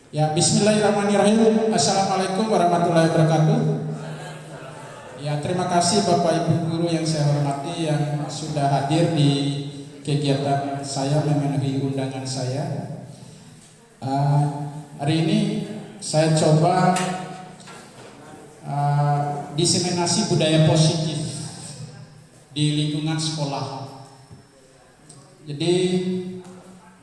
Ya, bismillahirrahmanirrahim. Assalamualaikum warahmatullahi wabarakatuh. Ya, terima kasih Bapak Ibu Guru yang saya hormati yang sudah hadir di kegiatan saya memenuhi undangan saya. Hari ini saya coba diseminasi budaya positif di lingkungan sekolah. Jadi,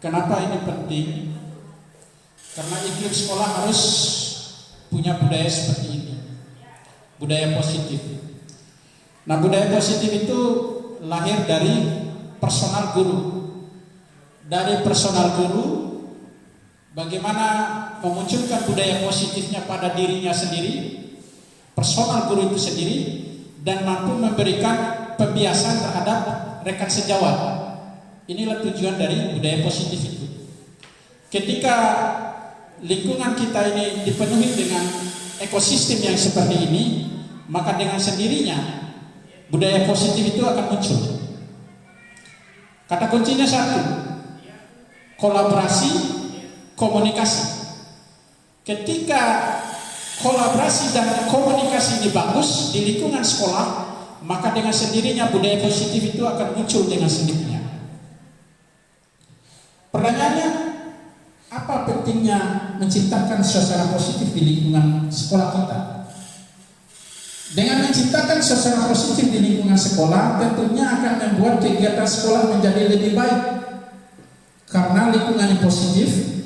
kenapa ini penting? Karena iklim sekolah harus punya budaya seperti ini, budaya positif. Nah, budaya positif itu lahir dari personal guru. Dari personal guru, bagaimana memunculkan budaya positifnya pada dirinya sendiri, personal guru itu sendiri, dan mampu memberikan pembiasan terhadap rekan sejawat. Inilah tujuan dari budaya positif itu. Ketika lingkungan kita ini dipenuhi dengan ekosistem yang seperti ini, maka dengan sendirinya budaya positif itu akan muncul. Kata kuncinya satu, kolaborasi, komunikasi. Ketika kolaborasi dan komunikasi ini bagus di lingkungan sekolah, maka dengan sendirinya budaya positif itu akan muncul dengan sendirinya. Pertanyaannya, apa pentingnya menciptakan suasana positif di lingkungan sekolah kita? Dengan menciptakan suasana positif di lingkungan sekolah, tentunya akan membuat kegiatan sekolah menjadi lebih baik. Karena lingkungan yang positif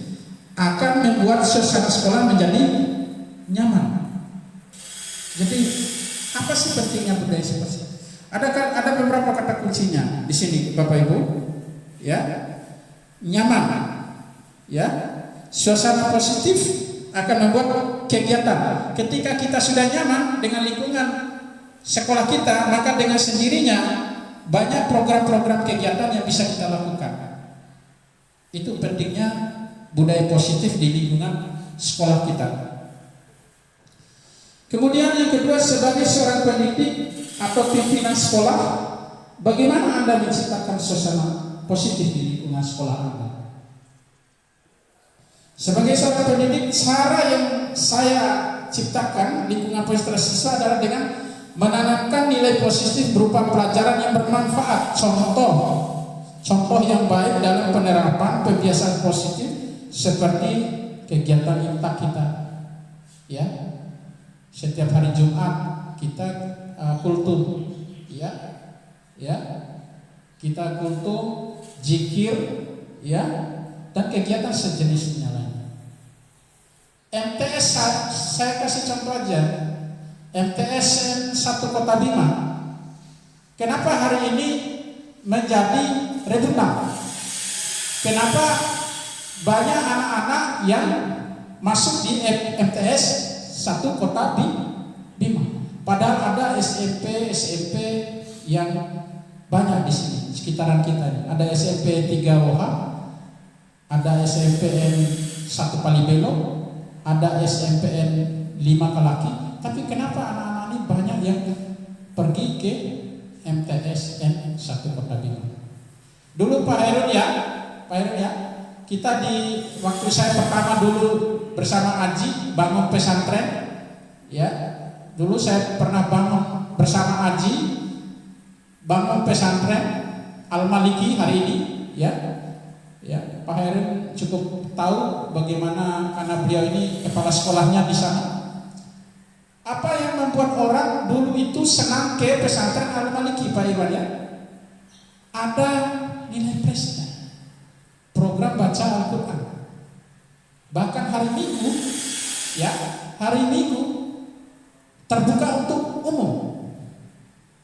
akan membuat suasana sekolah menjadi nyaman. Jadi, apa sih pentingnya budaya seperti ini? Ada beberapa kata kuncinya di sini, Bapak Ibu. Ya, nyaman. Ya, suasana positif akan membuat kegiatan. Ketika kita sudah nyaman dengan lingkungan sekolah kita, maka dengan sendirinya banyak program-program kegiatan yang bisa kita lakukan. Itu pentingnya budaya positif di lingkungan sekolah kita. Kemudian yang kedua, sebagai seorang pendidik atau pimpinan sekolah, bagaimana Anda menciptakan suasana positif di lingkungan sekolah Anda? Sebagai seorang pendidik, cara yang saya ciptakan lingkungan positif siswa adalah dengan menanamkan nilai positif berupa pelajaran yang bermanfaat, contoh yang baik dalam penerapan kebiasaan positif seperti kegiatan imtak kita. Ya, setiap hari Jumat kita kultum, ya, kita kultum, zikir, ya, dan kegiatan sejenisnya lain. MTS saya kasih contoh aja. MTS 1 Kota Bima. Kenapa hari ini menjadi rebutan? Kenapa banyak anak-anak yang masuk di MTS 1 Kota Bima? Padahal ada SMP yang banyak di sini sekitaran kita ini. Ada SMP 3 Woha, ada SMPN 1 Palibelo, ada SMPN 5 Kalaki. Tapi kenapa anak-anak ini banyak yang pergi ke MTSN 1 Kota Bima? Dulu Pak Herun ya, kita di waktu saya pertama dulu bersama Aji bangun pesantren, ya. Dulu saya pernah bangun bersama Aji bangun pesantren Al-Maliki hari ini, ya. Ya, Pak Herun cukup tahu bagaimana karena beliau ini kepala sekolahnya di sana. Apa yang membuat orang dulu itu senang ke pesantren Al-Maliki, Pak Iwan ya? Ada nilai plusnya, program baca Al-Quran. Bahkan hari Minggu terbuka untuk umum.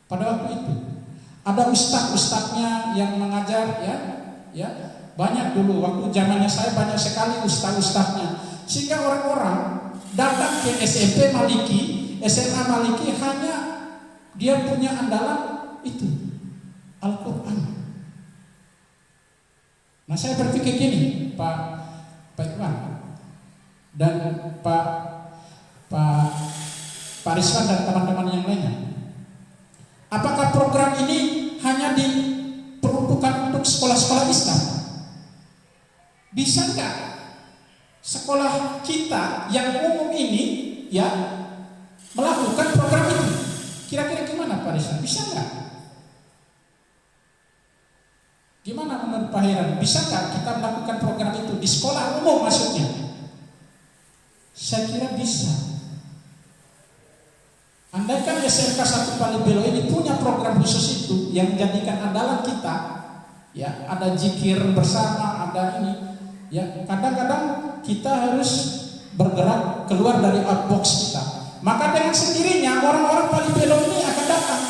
Pada waktu itu ada ustadz-ustadznya yang mengajar, ya. Banyak dulu, waktu zamannya saya banyak sekali ustaz-ustaznya. Sehingga orang-orang datang ke SMP Maliki, SMA Maliki hanya dia punya andalan itu, Al-Quran. Nah, saya berpikir gini, Pak Iwan dan Pak Rizwan dan teman-teman yang lainnya. Apakah program ini hanya diperuntukkan untuk sekolah-sekolah Islam? Bisa enggak sekolah kita yang umum ini ya melakukan program itu. Kira-kira gimana Pak Rizal? Bisa nggak? Gimana menurut Pak Heran? Bisa nggak kita melakukan program itu di sekolah umum maksudnya? Saya kira bisa. Andaikan SMK 1 Palibelo ini punya program khusus itu yang menjadikan andalan kita, ya ada zikir bersama, ada ini, ya kadang-kadang kita harus bergerak keluar dari outbox kita. Maka dengan sendirinya orang-orang Palibelo ini akan datang.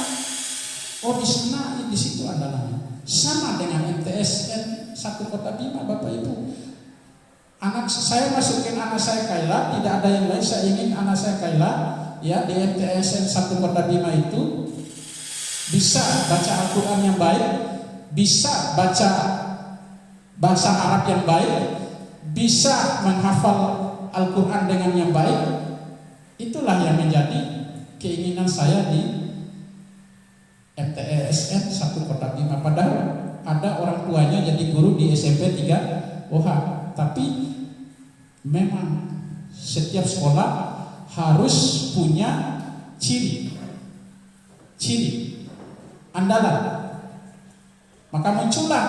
Oh di sana, di situ andalannya. Sama dengan MTSN 1 Kota Bima, Bapak Ibu. Anak saya masukin anak saya Kaila, tidak ada yang lain. Saya ingin anak saya Kaila, ya di MTSN 1 Kota Bima itu bisa baca Al-Quran yang baik, bisa baca bahasa Arab yang baik, bisa menghafal Al-Quran dengan yang baik. Itulah yang menjadi keinginan saya di MTSN 1 Kota Bima. Padahal ada orang tuanya jadi guru di SMP 3 OH. Tapi memang setiap sekolah harus punya ciri andalan. Maka muncullah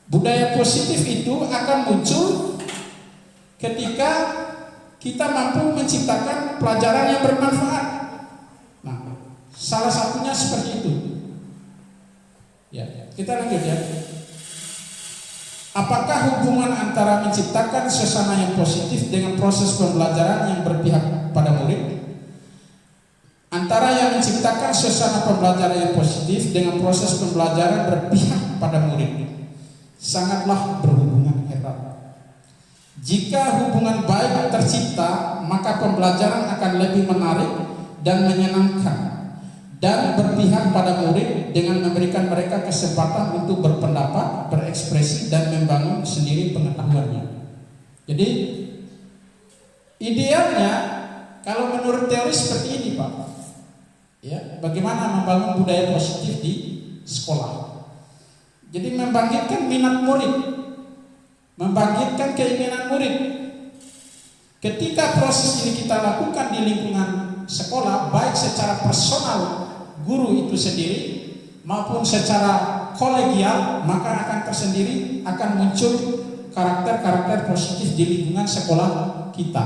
budaya positif itu akan muncul ketika kita mampu menciptakan pelajaran yang bermanfaat. Nah, salah satunya seperti itu. Ya, kita lanjut ya. Apakah hubungan antara menciptakan suasana yang positif dengan proses pembelajaran yang berpihak pada murid? Antara yang menciptakan suasana pembelajaran yang positif dengan proses pembelajaran berpihak pada murid sangatlah berhubungan erat. Jika hubungan baik tercipta, maka pembelajaran akan lebih menarik dan menyenangkan dan berpihak pada murid dengan memberikan mereka kesempatan untuk berpendapat, berekspresi dan membangun sendiri pengetahuannya. Jadi idealnya kalau menurut teori seperti ini Pak, ya bagaimana membangun budaya positif di sekolah. Jadi membangkitkan minat murid, membangkitkan keinginan murid. Ketika proses ini kita lakukan di lingkungan sekolah, baik secara personal guru itu sendiri maupun secara kolegial, maka akan tersendiri akan muncul karakter-karakter positif di lingkungan sekolah kita.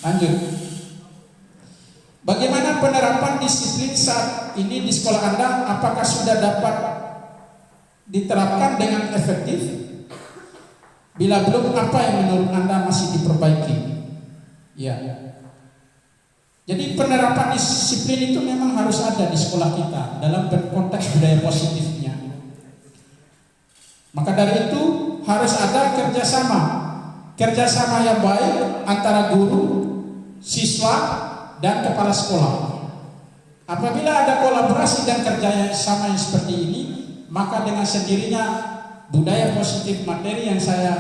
Lanjut. Bagaimana penerapan disiplin saat ini di sekolah Anda? Apakah sudah dapat diterapkan dengan efektif? Bila belum, apa yang menurut Anda masih diperbaiki? Ya. Jadi penerapan disiplin itu memang harus ada di sekolah kita dalam konteks budaya positifnya. Maka dari itu harus ada kerjasama yang baik antara guru, siswa, dan kepala sekolah. Apabila ada kolaborasi dan kerjasama yang seperti ini, maka dengan sendirinya budaya positif materi yang saya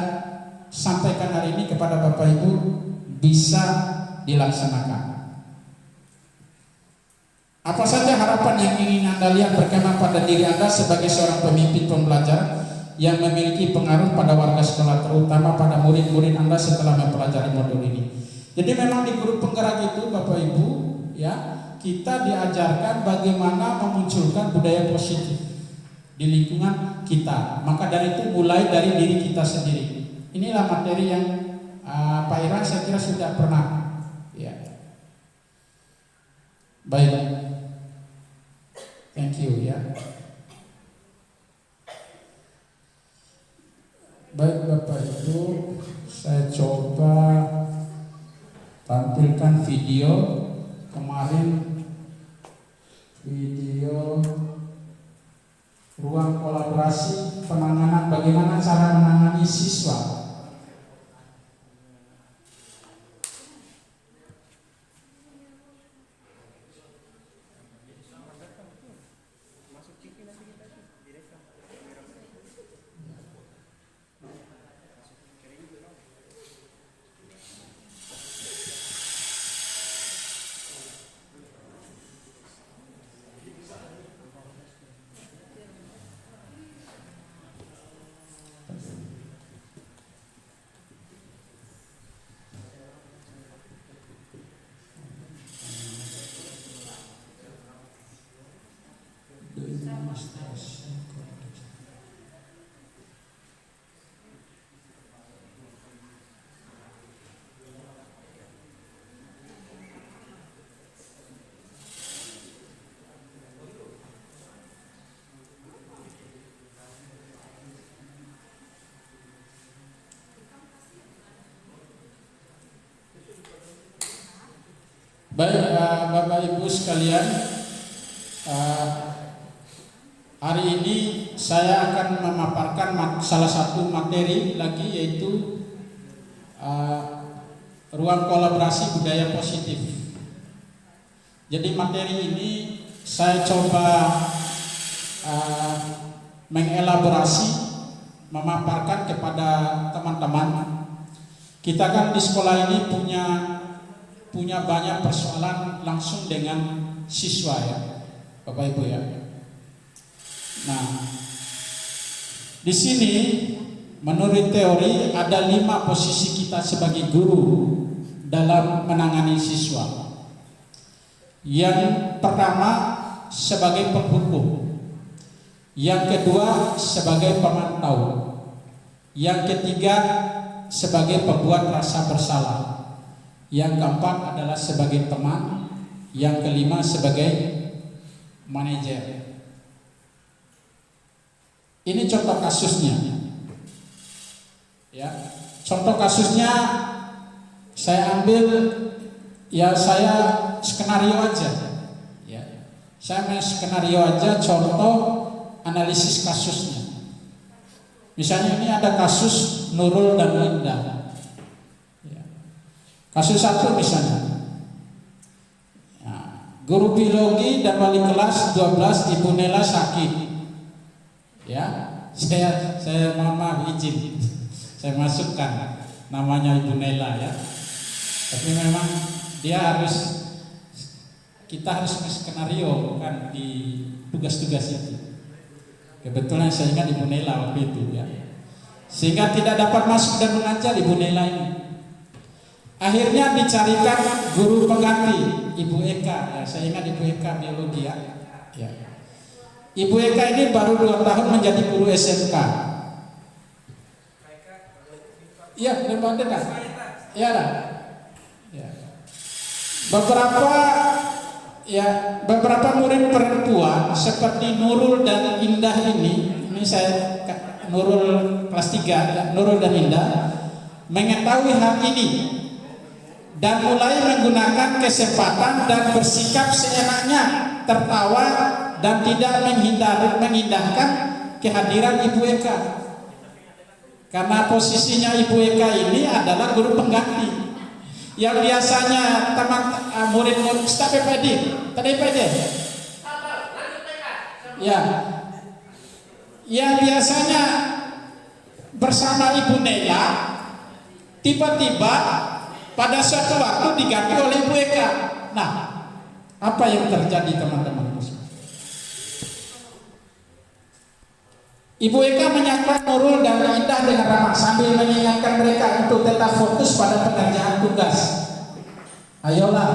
sampaikan hari ini kepada Bapak Ibu bisa dilaksanakan. Apa saja harapan yang ingin Anda lihat berkembang pada diri Anda sebagai seorang pemimpin pembelajar yang memiliki pengaruh pada warga sekolah, terutama pada murid-murid Anda setelah mempelajari modul ini. Jadi memang di guru penggerak itu Bapak Ibu, ya, kita diajarkan bagaimana memunculkan budaya positif di lingkungan kita. Maka dari itu mulai dari diri kita sendiri. Inilah materi yang Pak Ira saya kira sudah pernah, ya. Baik. Thank you ya. Baik Bapak Ibu, saya coba tampilkan video kemarin, video ruang kolaborasi penanganan, bagaimana cara menangani siswa. Bapak Ibu sekalian, hari ini saya akan memaparkan salah satu materi lagi, yaitu ruang kolaborasi budaya positif. Jadi materi ini saya coba mengelaborasi, memaparkan kepada teman-teman. Kita kan di sekolah ini punya banyak persoalan langsung dengan siswa, ya Bapak Ibu ya. Nah, di sini menurut teori ada 5 posisi kita sebagai guru dalam menangani siswa. Yang pertama sebagai penghukum, yang kedua sebagai pemantau, yang ketiga sebagai pembuat rasa bersalah, yang keempat adalah sebagai teman, yang kelima sebagai manajer. Ini contoh kasusnya. Ya, contoh kasusnya saya ambil, ya saya skenario aja. Ya, saya main skenario aja, contoh analisis kasusnya. Misalnya ini ada kasus Nurul dan Linda. Ya. Kasus 1 misalnya. Ya, guru biologi dan wali kelas 12 Ibu Nela sakit. Ya, saya mohon maaf izin. Saya masukkan namanya Ibu Nela ya. Tapi memang kita harus skenario kan di tugas-tugas itu. Kebetulan saya ingat Ibu Nela waktu itu ya. Sehingga tidak dapat masuk dan mengajar Ibu Nela ini. Akhirnya dicarikan guru pengganti, Ibu Eka ya. Saya ingat Ibu Eka biologi ya. Ya. Ibu Eka ini baru 2 tahun menjadi guru SMK. Iya, lebih dekat. Iya lah. Ya. Beberapa murid perempuan seperti Nurul dan Indah ini saya Nurul kelas 3 ya, Nurul dan Indah mengetahui hal ini dan mulai menggunakan kesempatan dan bersikap seenaknya, tertawa dan tidak mengindahkan kehadiran Ibu Eka. Karena posisinya Ibu Eka ini adalah guru pengganti. Yang biasanya murid-murid staf PPD, tadi PPD. Ya. Yang biasanya bersama Ibu Nela, tiba-tiba pada suatu waktu diganti oleh Ibu Eka. Nah, apa yang terjadi teman-teman? Ibu Eka menyapa Nurul dan Indah dengan ramah sambil mengingatkan mereka untuk tetap fokus pada pengerjaan tugas. Ayolah,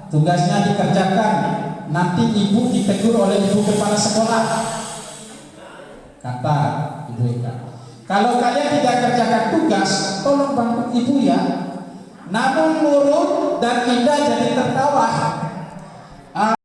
tugasnya dikerjakan. Nanti ibu ditegur oleh ibu kepala sekolah, kata Ibu Eka. Kalau kalian tidak kerjakan tugas, tolong bantu ibu ya. Namun Nurul dan Indah jadi tertawa